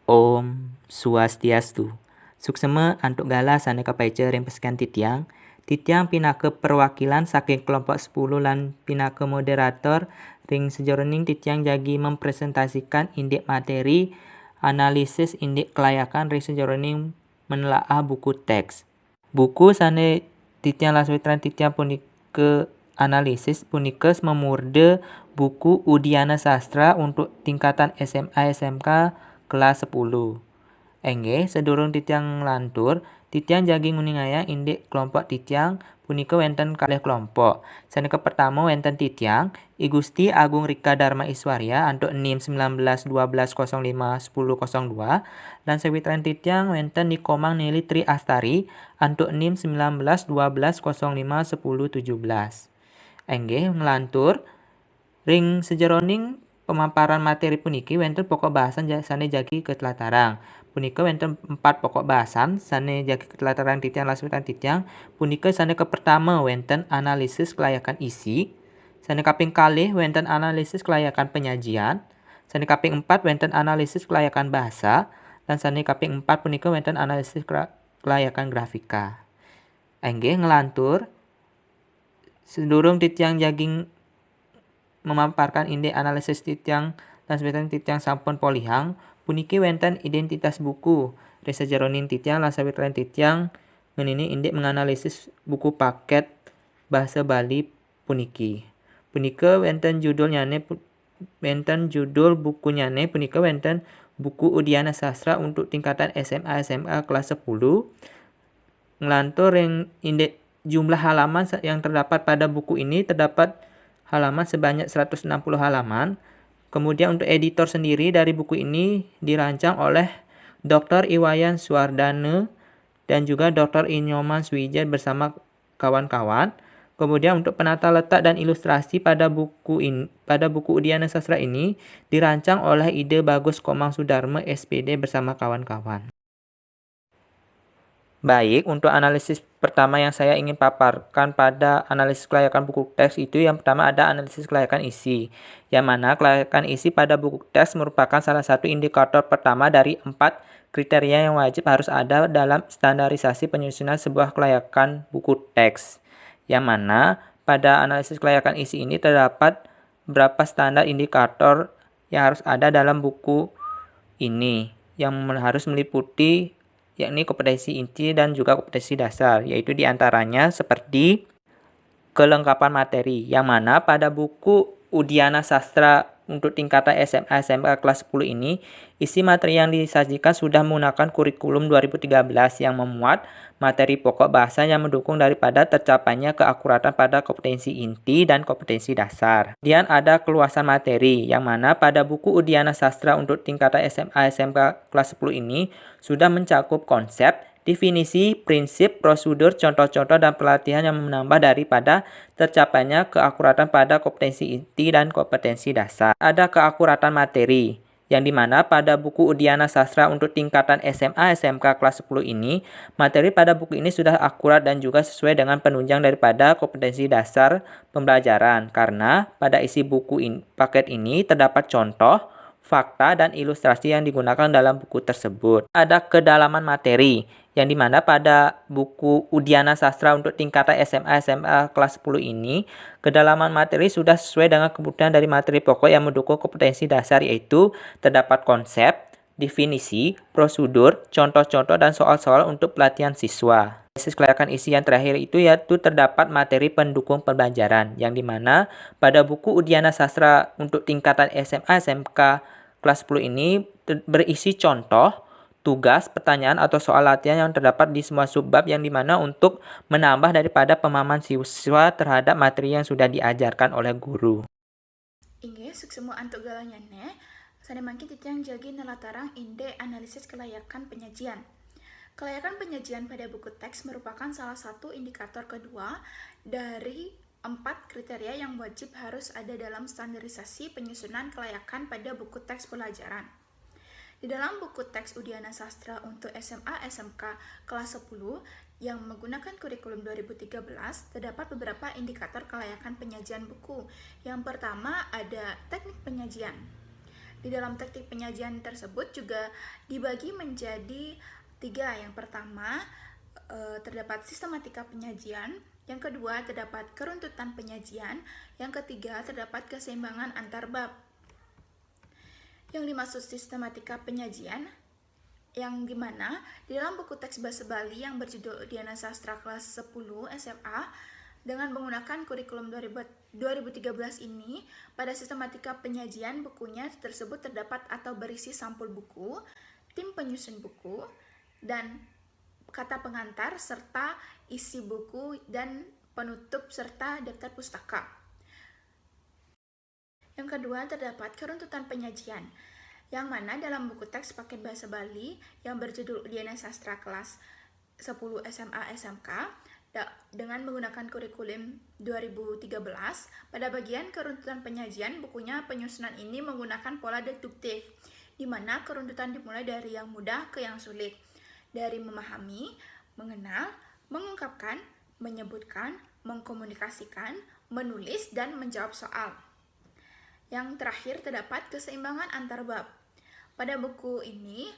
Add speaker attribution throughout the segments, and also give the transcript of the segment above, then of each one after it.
Speaker 1: Om Swastiastu. Suksema antuk gala sana kapaica rempeskan titiang. Titiang pinaka perwakilan saking kelompok 10 lan pinaka moderator ring sejroning titiang jagi mempresentasikan indek materi analisis indek kelayakan ring sejroning menelaah buku teks. Buku sane titiang laswitran titiang punika analisis punika memurde buku Udiana Sastra untuk tingkatan SMA SMK kelas 10. Engge sedurung titiang lantur, titiang jagi nguningaya indek kelompok titiang punika wenten kalih kelompok. Saneka pertama wenten titiang I Gusti Agung Rika Dharma Iswarya antuk NIM 1912051002 dan sawitran titiang wenten Nikomang Neli Tri Astari antuk NIM 1912051017. Engge ngelantur ring sejeroning pemaparan materi puniki wenten pokok bahasan sane jagi ketelatarang. Punika wenten 4 pokok bahasan sane jagi ketelatarang titiang laswitan titiang. Punika sane ke pertama wenten analisis kelayakan isi. Sane kaping kalih wenten analisis kelayakan penyajian. Sane kaping 4 wenten analisis kelayakan bahasa. Dan sane kaping 4 punika wenten analisis kelayakan grafika. Engge ngelantur sedurung titiang jaging memaparkan indek analisis titiang dan sebetan titiang sampun polihang puniki wenten identitas buku resa jeronin titiang lan sawetran titiang ngenini indek menganalisis buku paket bahasa Bali puniki. Punika wenten judul bukunyane punika wenten buku Udiana Sastra untuk tingkatan SMA SMA kelas 10 ngelantur yang indek jumlah halaman yang terdapat pada buku ini terdapat halaman sebanyak 160 halaman. Kemudian untuk editor sendiri dari buku ini dirancang oleh Dr. Iwayan Suwardana dan juga Dr. Inyoman Swijat bersama kawan-kawan. Kemudian untuk penata letak dan ilustrasi pada buku Udiana Sastra ini dirancang oleh Ide Bagus Komang Sudarma SPD bersama kawan-kawan. Baik, untuk analisis pertama yang saya ingin paparkan pada analisis kelayakan buku teks itu yang pertama ada analisis kelayakan isi. Yang mana kelayakan isi pada buku teks merupakan salah satu indikator pertama dari 4 kriteria yang wajib harus ada dalam standarisasi penyusunan sebuah kelayakan buku teks. Yang mana pada analisis kelayakan isi ini terdapat beberapa standar indikator yang harus ada dalam buku ini yang harus meliputi yakni kompetensi inti dan juga kompetensi dasar, yaitu diantaranya seperti kelengkapan materi, yang mana pada buku Udiana Sastra untuk tingkatan SMA SMK kelas 10 ini, isi materi yang disajikan sudah menggunakan kurikulum 2013 yang memuat materi pokok bahasa yang mendukung daripada tercapainya keakuratan pada kompetensi inti dan kompetensi dasar. Kemudian ada keluasan materi, yang mana pada buku Udiana Sastra untuk tingkatan SMA SMK kelas 10 ini sudah mencakup konsep, definisi, prinsip, prosedur, contoh-contoh, dan pelatihan yang menambah daripada tercapainya keakuratan pada kompetensi inti dan kompetensi dasar. Ada keakuratan materi, yang dimana pada buku Udiana Sastra untuk tingkatan SMA SMK kelas 10 ini, materi pada buku ini sudah akurat dan juga sesuai dengan penunjang daripada kompetensi dasar pembelajaran. Karena pada isi buku paket ini terdapat contoh, fakta, dan ilustrasi yang digunakan dalam buku tersebut. Ada kedalaman materi, yang dimana pada buku Udiana Sastra untuk tingkatan SMA SMA kelas 10 ini, kedalaman materi sudah sesuai dengan kebutuhan dari materi pokok yang mendukung kompetensi dasar, yaitu terdapat konsep, definisi, prosedur, contoh-contoh, dan soal-soal untuk pelatihan siswa. Analisis kelayakan isi yang terakhir itu yaitu terdapat materi pendukung pembelajaran, yang dimana pada buku Udiana Sastra untuk tingkatan SMA SMK kelas 10 ini berisi contoh, tugas, pertanyaan, atau soal latihan yang terdapat di semua subbab yang dimana untuk menambah daripada pemahaman siswa terhadap materi yang sudah diajarkan oleh guru.
Speaker 2: Inge suksemu antuk galanyane, sademangkin titiang jagi nelatarang inde analisis kelayakan penyajian. Kelayakan penyajian pada buku teks merupakan salah satu indikator kedua dari 4 kriteria yang wajib harus ada dalam standarisasi penyusunan kelayakan pada buku teks pelajaran. Di dalam buku teks Udiana Sastra untuk SMA SMK kelas 10 yang menggunakan kurikulum 2013, terdapat beberapa indikator kelayakan penyajian buku. Yang pertama ada teknik penyajian. Di dalam teknik penyajian tersebut juga dibagi menjadi 3. Yang pertama, terdapat sistematika penyajian. Yang kedua, terdapat keruntutan penyajian. Yang ketiga, terdapat keseimbangan antar bab. Yang dimaksud sistematika penyajian, yang dimana di dalam buku teks bahasa Bali yang berjudul Udiana Sastra kelas 10 SMA dengan menggunakan kurikulum 2013 ini, pada sistematika penyajian bukunya tersebut terdapat atau berisi sampul buku, tim penyusun buku, dan kata pengantar serta isi buku dan penutup serta daftar pustaka. Yang kedua, terdapat keruntutan penyajian, yang mana dalam buku teks paket bahasa Bali yang berjudul Udiana Sastra kelas 10 SMA SMK dengan menggunakan kurikulum 2013, pada bagian keruntutan penyajian bukunya penyusunan ini menggunakan pola deduktif, di mana keruntutan dimulai dari yang mudah ke yang sulit, dari memahami, mengenal, mengungkapkan, menyebutkan, mengkomunikasikan, menulis, dan menjawab soal. Yang terakhir, terdapat keseimbangan antar bab. Pada buku ini,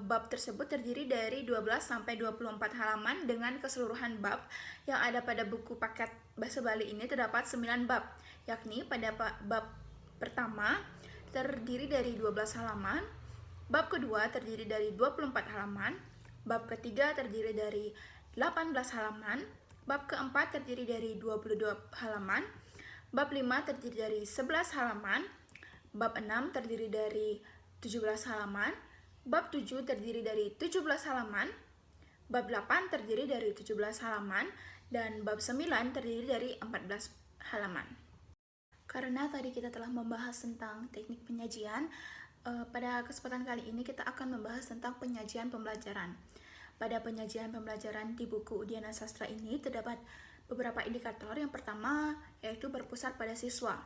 Speaker 2: bab tersebut terdiri dari 12-24 halaman dengan keseluruhan bab. Yang ada pada buku paket bahasa Bali ini terdapat 9 bab, yakni pada bab pertama terdiri dari 12 halaman, bab kedua terdiri dari 24 halaman, bab ketiga terdiri dari 18 halaman, bab keempat terdiri dari 22 halaman, bab 5 terdiri dari 11 halaman, bab 6 terdiri dari 17 halaman, bab 7 terdiri dari 17 halaman, bab 8 terdiri dari 17 halaman, dan bab 9 terdiri dari 14 halaman. Karena tadi kita telah membahas tentang teknik penyajian, pada kesempatan kali ini kita akan membahas tentang penyajian pembelajaran. Pada penyajian pembelajaran di buku Udiana Sastra ini terdapat beberapa indikator. Yang pertama yaitu berpusat pada siswa,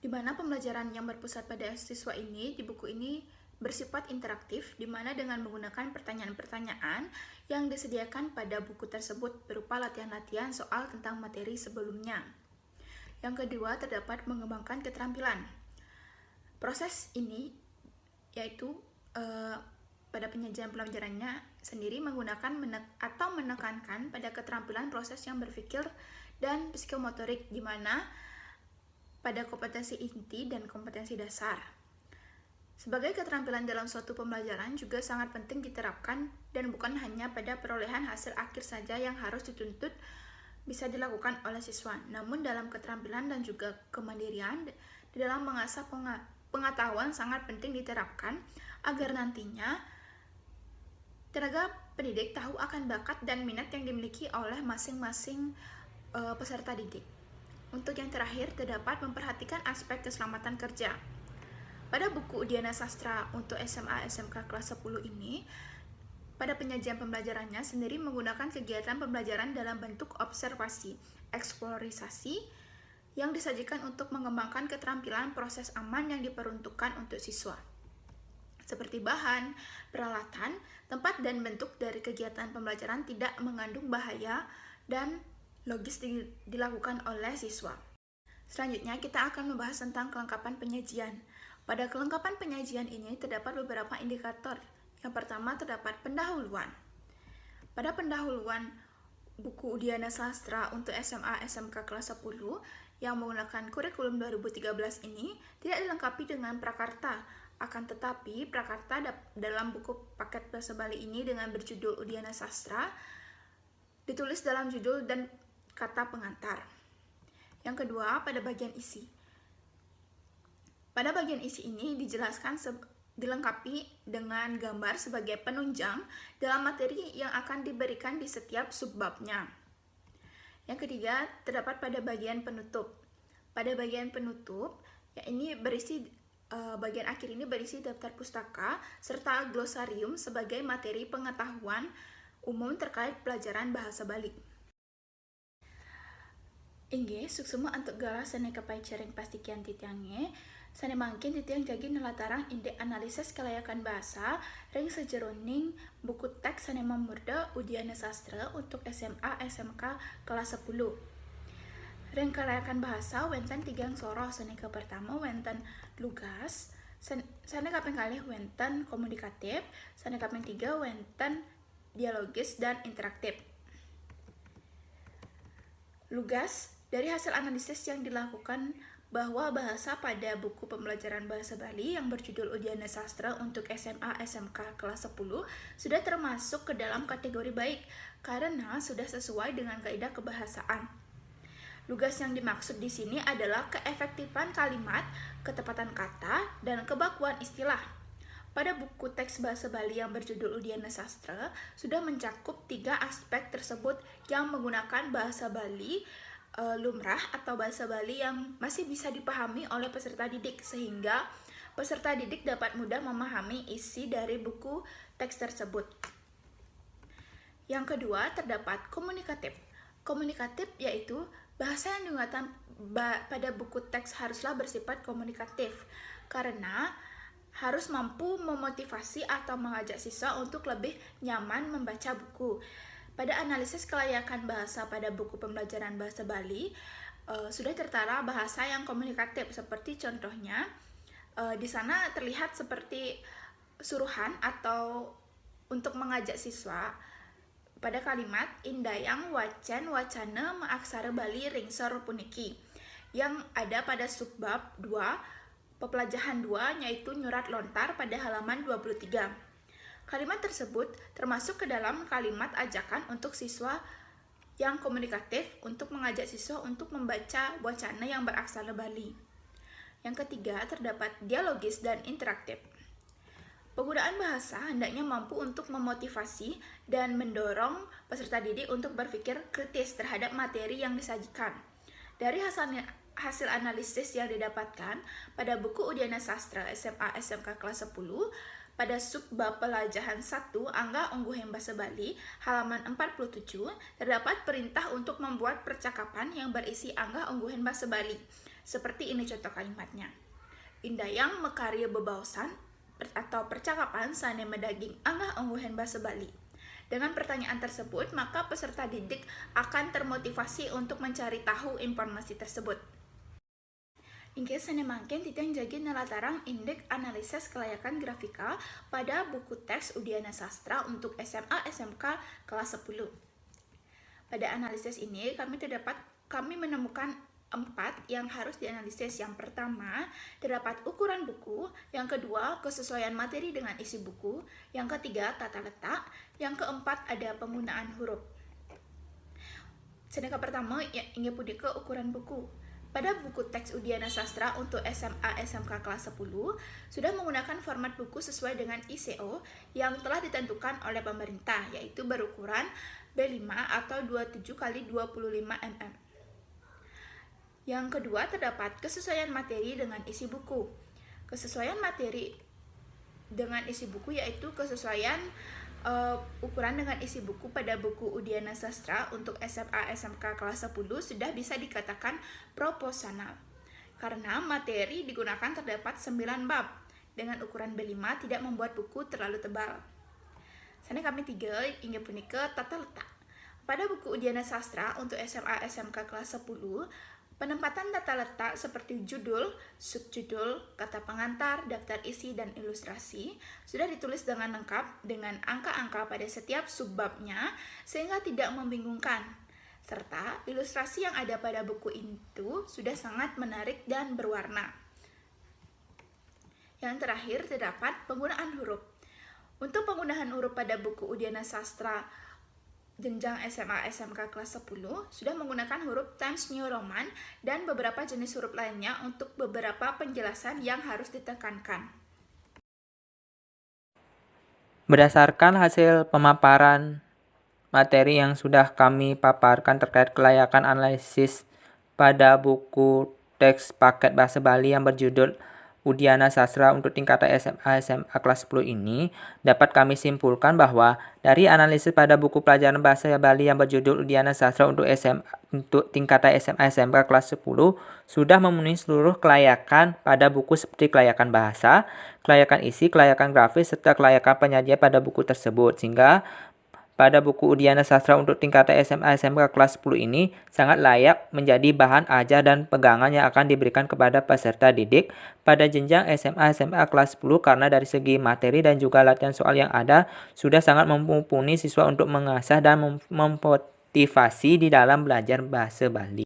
Speaker 2: di mana pembelajaran yang berpusat pada siswa ini di buku ini bersifat interaktif, di mana dengan menggunakan pertanyaan-pertanyaan yang disediakan pada buku tersebut berupa latihan-latihan soal tentang materi sebelumnya. Yang kedua, terdapat mengembangkan keterampilan. Proses ini yaitu pada penyajian pembelajarannya sendiri menggunakan atau menekankan pada keterampilan proses yang berpikir dan psikomotorik, di mana pada kompetensi inti dan kompetensi dasar. Sebagai keterampilan dalam suatu pembelajaran juga sangat penting diterapkan dan bukan hanya pada perolehan hasil akhir saja yang harus dituntut bisa dilakukan oleh siswa, namun dalam keterampilan dan juga kemandirian di dalam mengasah pengetahuan sangat penting diterapkan agar nantinya tenaga pendidik tahu akan bakat dan minat yang dimiliki oleh masing-masing peserta didik. Untuk yang terakhir, terdapat memperhatikan aspek keselamatan kerja. Pada buku Udiana Sastra untuk SMA SMK kelas 10 ini, pada penyajian pembelajarannya sendiri menggunakan kegiatan pembelajaran dalam bentuk observasi, eksplorisasi, yang disajikan untuk mengembangkan keterampilan proses aman yang diperuntukkan untuk siswa, seperti bahan, peralatan, tempat, dan bentuk dari kegiatan pembelajaran tidak mengandung bahaya dan logis dilakukan oleh siswa. Selanjutnya kita akan membahas tentang kelengkapan penyajian. Pada kelengkapan penyajian ini terdapat beberapa indikator. Yang pertama, terdapat pendahuluan. Pada pendahuluan buku Udiana Sastra untuk SMA SMK kelas 10 yang menggunakan kurikulum 2013 ini tidak dilengkapi dengan prakarta. Akan tetapi, prakarta dalam buku paket bahasa Bali ini dengan berjudul Udiana Sastra ditulis dalam judul dan kata pengantar. Yang kedua, pada bagian isi. Pada bagian isi ini dijelaskan dilengkapi dengan gambar sebagai penunjang dalam materi yang akan diberikan di setiap subbabnya. Yang ketiga, terdapat pada bagian penutup. Pada bagian penutup, bagian akhir ini berisi daftar pustaka serta glosarium sebagai materi pengetahuan umum terkait pelajaran bahasa Bali. Inggih, suksema untuk gala sene kapai cereng pastikian titiange, sane mangkin titiang jagi nelatarang indek analisis kelayakan bahasa, ring sejeroning buku teks sane memurda Udiana Sastra untuk SMA SMK kelas 10. Ring kelayakan bahasa wenten tigang soro sane ke pertama wenten lugas, Sana kaping kalih wenten komunikatif, sana kaping 3 wenten dialogis dan interaktif. Lugas, dari hasil analisis yang dilakukan bahwa bahasa pada buku pembelajaran bahasa Bali yang berjudul Udiana Sastra untuk SMA SMK kelas 10 sudah termasuk ke dalam kategori baik karena sudah sesuai dengan kaidah kebahasaan. Lugas yang dimaksud di sini adalah keefektifan kalimat, ketepatan kata, dan kebakuan istilah. Pada buku teks bahasa Bali yang berjudul Udiana Sastra sudah mencakup 3 aspek tersebut yang menggunakan bahasa Bali lumrah atau bahasa Bali yang masih bisa dipahami oleh peserta didik sehingga peserta didik dapat mudah memahami isi dari buku teks tersebut. Yang kedua, terdapat komunikatif. Komunikatif yaitu bahasa yang digunakan pada buku teks haruslah bersifat komunikatif karena harus mampu memotivasi atau mengajak siswa untuk lebih nyaman membaca buku. Pada analisis kelayakan bahasa pada buku pembelajaran bahasa Bali, sudah tertara bahasa yang komunikatif seperti contohnya di sana terlihat seperti suruhan atau untuk mengajak siswa pada kalimat indayang wacan wacana maaksara Bali ringsor puniki yang ada pada subbab 2 pepelajahan 2 yaitu nyurat lontar pada halaman 23. Kalimat tersebut termasuk ke dalam kalimat ajakan untuk siswa yang komunikatif untuk mengajak siswa untuk membaca wacana yang beraksara Bali. Yang ketiga, terdapat dialogis dan interaktif. Penggunaan bahasa hendaknya mampu untuk memotivasi dan mendorong peserta didik untuk berpikir kritis terhadap materi yang disajikan. Dari hasil analisis yang didapatkan pada buku Udiana Sastra SMA SMK kelas 10, pada subbab pelajaran 1 Angga Ungguhen Basa Bali halaman 47 terdapat perintah untuk membuat percakapan yang berisi Angga Ungguhen Basa Bali. Seperti ini contoh kalimatnya. Indayang mekarya bebaosan atau percakapan sane medaging Angga Ungguhen Basa Bali. Dengan pertanyaan tersebut, maka peserta didik akan termotivasi untuk mencari tahu informasi tersebut. Ingke sane mangken titiang jagi nalatarang indeks analisis kelayakan grafika pada buku teks Udiana Sastra untuk SMA SMK kelas 10. Pada analisis ini kami menemukan 4 yang harus dianalisis. Yang pertama, terdapat ukuran buku. Yang kedua, kesesuaian materi dengan isi buku. Yang ketiga, tata letak. Yang keempat, ada penggunaan huruf. Sedangkan pertama, ingin punika ukuran buku. Pada buku teks Udiana Sastra untuk SMA SMK kelas 10 sudah menggunakan format buku sesuai dengan ISO yang telah ditentukan oleh pemerintah, yaitu berukuran B5 atau 27 x 25 mm. Yang kedua, terdapat kesesuaian materi dengan isi buku. Kesesuaian materi dengan isi buku yaitu kesesuaian ukuran dengan isi buku pada buku Udiana Sastra untuk SMA SMK kelas 10 sudah bisa dikatakan proporsional. Karena materi digunakan terdapat 9 bab. Dengan ukuran B5 tidak membuat buku terlalu tebal. Sana kami 3 hingga punika tata letak. Pada buku Udiana Sastra untuk SMA SMK kelas 10, penempatan tata letak seperti judul, subjudul, kata pengantar, daftar isi, dan ilustrasi sudah ditulis dengan lengkap dengan angka-angka pada setiap subbabnya sehingga tidak membingungkan. Serta ilustrasi yang ada pada buku itu sudah sangat menarik dan berwarna. Yang terakhir terdapat penggunaan huruf. Untuk penggunaan huruf pada buku Udiana Sastra jenjang SMA SMK kelas 10 sudah menggunakan huruf Times New Roman dan beberapa jenis huruf lainnya untuk beberapa penjelasan yang harus ditekankan.
Speaker 1: Berdasarkan hasil pemaparan materi yang sudah kami paparkan terkait kelayakan analisis pada buku teks paket bahasa Bali yang berjudul Udiana Sastra untuk tingkatan SMA SMA kelas 10 ini, dapat kami simpulkan bahwa dari analisis pada buku pelajaran bahasa Bali yang berjudul Udiana Sastra untuk tingkatan SMA SMK kelas 10 sudah memenuhi seluruh kelayakan pada buku seperti kelayakan bahasa, kelayakan isi, kelayakan grafis, serta kelayakan penyajian pada buku tersebut. Sehingga pada buku Udiana Sastra untuk tingkatan SMA SMK kelas 10 ini sangat layak menjadi bahan ajar dan pegangan yang akan diberikan kepada peserta didik pada jenjang SMA SMA kelas 10 karena dari segi materi dan juga latihan soal yang ada sudah sangat mumpuni siswa untuk mengasah dan memotivasi di dalam belajar bahasa Bali.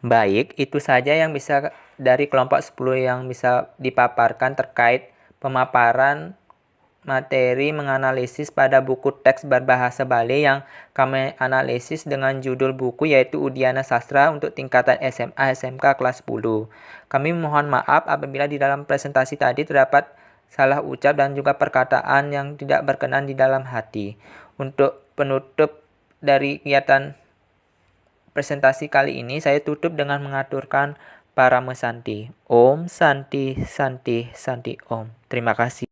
Speaker 1: Baik, itu saja yang bisa dari kelompok 10 yang bisa dipaparkan terkait pemaparan materi menganalisis pada buku teks berbahasa Bali yang kami analisis dengan judul buku yaitu Udiana Sastra untuk tingkatan SMA SMK kelas 10. Kami mohon maaf apabila di dalam presentasi tadi terdapat salah ucap dan juga perkataan yang tidak berkenan di dalam hati. Untuk penutup dari kegiatan presentasi kali ini saya tutup dengan mengaturkan Parama Santi. Om Santi Santi Santi Om. Terima kasih.